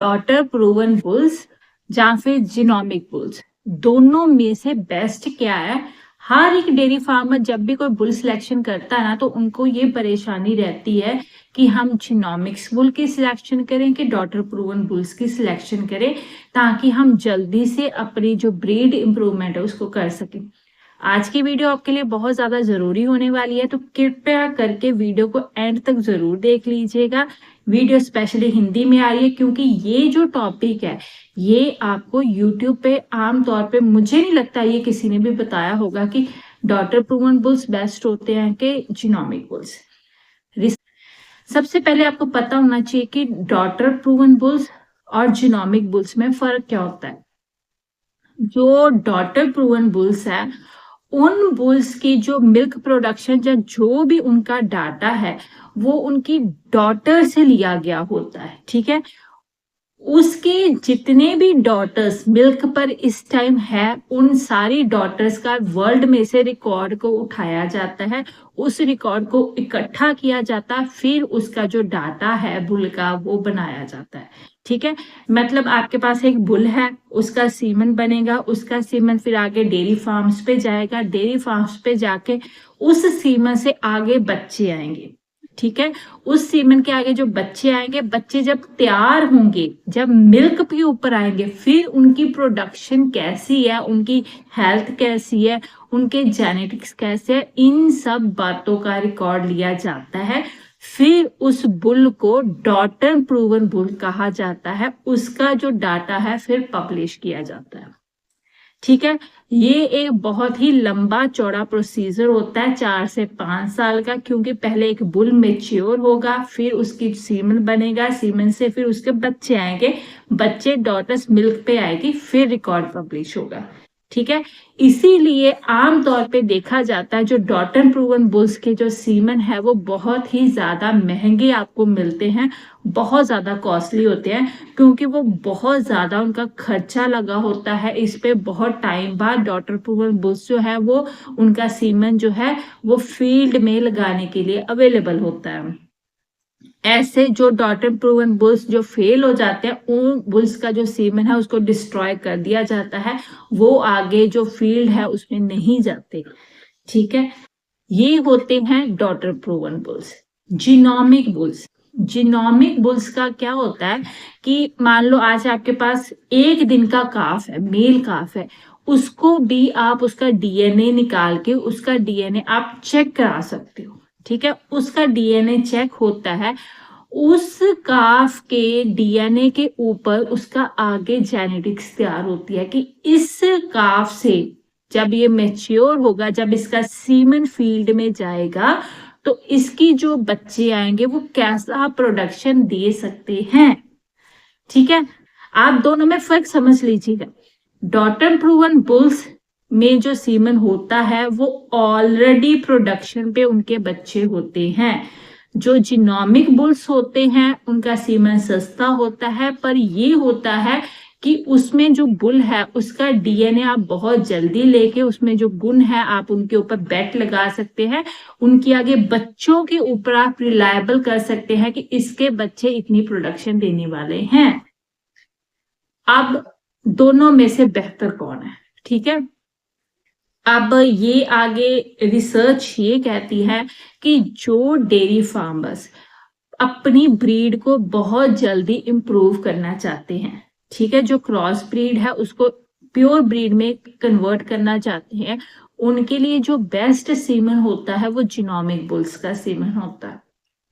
Daughter proven bulls या फिर genomic bulls, दोनों में से बेस्ट क्या है? हर एक डेयरी फार्मर जब भी कोई बुल सिलेक्शन करता है ना, तो उनको ये परेशानी रहती है कि हम जीनोमिक्स बुल की सिलेक्शन करें कि डॉटर प्रूवन बुल्स की सिलेक्शन करें, ताकि हम जल्दी से अपनी जो ब्रीड इंप्रूवमेंट है उसको कर सकें। आज की वीडियो आपके लिए बहुत ज़्यादा ज़रूरी होने वाली है, तो कृपया करके वीडियो को एंड तक ज़रूर देख लीजिएगा। वीडियो स्पेशली हिंदी में आ रही है क्योंकि ये जो टॉपिक है ये आपको यूट्यूब पे आम तौर पे मुझे नहीं लगता ये किसी ने भी बताया होगा कि डॉटर प्रूवन बुल्स बेस्ट होते हैं कि जीनोमिक बुल्स। सबसे पहले आपको पता होना चाहिए कि डॉटर प्रूवन बुल्स और जीनोमिक बुल्स में फर्क क्या होता है। जो डॉटर प्रूवन बुल्स है, उन बुल्स की जो मिल्क प्रोडक्शन या जो भी उनका डाटा है वो उनकी डॉटर से लिया गया होता है, ठीक है। उसके जितने भी डॉटर्स मिल्क पर इस टाइम है, उन सारी डॉटर्स का वर्ल्ड में से रिकॉर्ड को उठाया जाता है, उस रिकॉर्ड को इकट्ठा किया जाता है, फिर उसका जो डाटा है बुल का वो बनाया जाता है, ठीक है। मतलब आपके पास एक बुल है, उसका सीमन बनेगा, उसका सीमन फिर आगे डेयरी फार्म्स पे जाएगा, डेयरी फार्म्स पे जाके उस सीमन से आगे बच्चे आएंगे, ठीक है। उस सीमन के आगे जो बच्चे आएंगे, बच्चे जब तैयार होंगे, जब मिल्क के ऊपर आएंगे, फिर उनकी प्रोडक्शन कैसी है, उनकी हेल्थ कैसी है, उनके जेनेटिक्स कैसे है, इन सब बातों का रिकॉर्ड लिया जाता है। फिर उस बुल को डॉटर प्रूवन बुल कहा जाता है, उसका जो डाटा है फिर पब्लिश किया जाता है, ठीक है। ये एक बहुत ही लंबा चौड़ा प्रोसीजर होता है, 4 से 5 साल का, क्योंकि पहले एक बुल मेच्योर होगा, फिर उसकी सीमन बनेगा, सीमन से फिर उसके बच्चे आएंगे, बच्चे डॉटर्स मिल्क पे आएगी, फिर रिकॉर्ड पब्लिश होगा, ठीक है। इसीलिए आमतौर पे देखा जाता है जो डॉटर प्रूवन बुल्स के जो सीमन है वो बहुत ही ज्यादा महंगे आपको मिलते हैं, बहुत ज्यादा कॉस्टली होते हैं, क्योंकि वो बहुत ज्यादा उनका खर्चा लगा होता है इस पे। बहुत टाइम बाद डॉटर प्रूवन बुल्स जो है वो उनका सीमन जो है वो फील्ड में लगाने के लिए अवेलेबल होता है। ऐसे जो डॉटर प्रूवन बुल्स जो फेल हो जाते हैं, उन बुल्स का जो सीमन है उसको डिस्ट्रॉय कर दिया जाता है, वो आगे जो फील्ड है उसमें नहीं जाते, ठीक है। ये होते हैं daughter proven bulls. Genomic bulls, genomic bulls का क्या होता है कि मान लो आज आपके पास एक दिन का काफ है, मेल काफ है, उसको भी आप उसका डीएनए निकाल के उसका डीएनए आप चेक करा सकते हो, ठीक है। उसका डीएनए चेक होता है, उस काफ के डीएनए के ऊपर उसका आगे जेनेटिक्स तैयार होती है कि इस काफ से जब ये मैच्योर होगा, जब इसका सीमन फील्ड में जाएगा, तो इसकी जो बच्चे आएंगे वो कैसा प्रोडक्शन दे सकते हैं, ठीक है। आप दोनों में फर्क समझ लीजिएगा। डॉटर प्रूवन बुल्स में जो सीमन होता है वो ऑलरेडी प्रोडक्शन पे उनके बच्चे होते हैं। जो जीनोमिक बुल्स होते हैं उनका सीमन सस्ता होता है, पर ये होता है कि उसमें जो बुल है उसका डीएनए आप बहुत जल्दी लेके उसमें जो गुण है आप उनके ऊपर बेट लगा सकते हैं, उनके आगे बच्चों के ऊपर आप रिलायबल कर सकते हैं कि इसके बच्चे इतनी प्रोडक्शन देने वाले हैं। अब दोनों में से बेहतर कौन है, ठीक है। अब ये आगे रिसर्च ये कहती है कि जो डेयरी फार्मर्स अपनी ब्रीड को बहुत जल्दी इंप्रूव करना चाहते हैं, ठीक है, जो क्रॉस ब्रीड है उसको प्योर ब्रीड में कन्वर्ट करना चाहते हैं, उनके लिए जो बेस्ट सीमन होता है वो जीनोमिक बुल्स का सीमन होता है,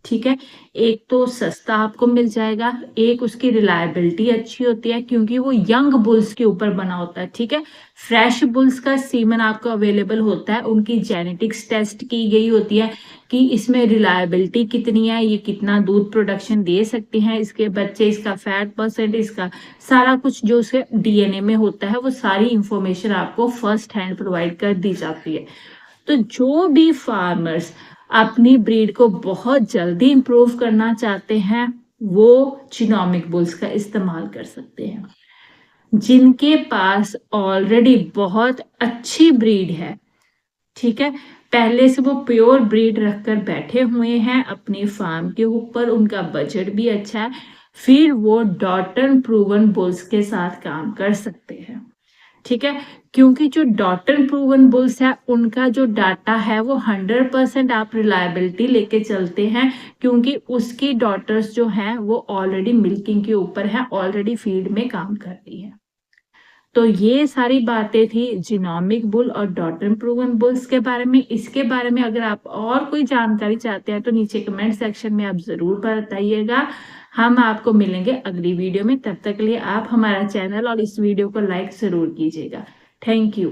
ठीक है। एक तो सस्ता आपको मिल जाएगा, एक उसकी रिलायबिलिटी अच्छी होती है क्योंकि वो यंग बुल्स के ऊपर बना होता है, ठीक है। फ्रेश बुल्स का सीमन आपको अवेलेबल होता है, उनकी जेनेटिक्स टेस्ट की गई होती है कि इसमें रिलायबिलिटी कितनी है, ये कितना दूध प्रोडक्शन दे सकते हैं इसके बच्चे, इसका फैट परसेंट, इसका सारा कुछ जो उसके डीएनए में होता है वो सारी इंफॉर्मेशन आपको फर्स्ट हैंड प्रोवाइड कर दी जाती है। तो जो भी फार्मर्स अपनी ब्रीड को बहुत जल्दी इंप्रूव करना चाहते हैं वो जीनोमिक बुल्स का इस्तेमाल कर सकते हैं। जिनके पास ऑलरेडी बहुत अच्छी ब्रीड है, ठीक है, पहले से वो प्योर ब्रीड रखकर बैठे हुए हैं अपनी फार्म के ऊपर, उनका बजट भी अच्छा है, फिर वो डॉटन प्रूवन बुल्स के साथ काम कर सकते हैं। ठीक है, क्योंकि जो डॉटन प्रूवन बुल्स है उनका जो डाटा है वो 100% आप रिलायबिलिटी लेके चलते हैं, क्योंकि उसकी डॉटर्स जो हैं वो ऑलरेडी मिल्किंग के ऊपर है, ऑलरेडी फीड में काम कर रही है। तो ये सारी बातें थी जीनोमिक बुल और डॉटन प्रूवन बुल्स के बारे में। इसके बारे में अगर आप और कोई जानकारी चाहते हैं तो नीचे कमेंट सेक्शन में आप जरूर बताइएगा। हम आपको मिलेंगे अगली वीडियो में, तब तक के लिए आप हमारा चैनल और इस वीडियो को लाइक जरूर कीजिएगा। Thank you.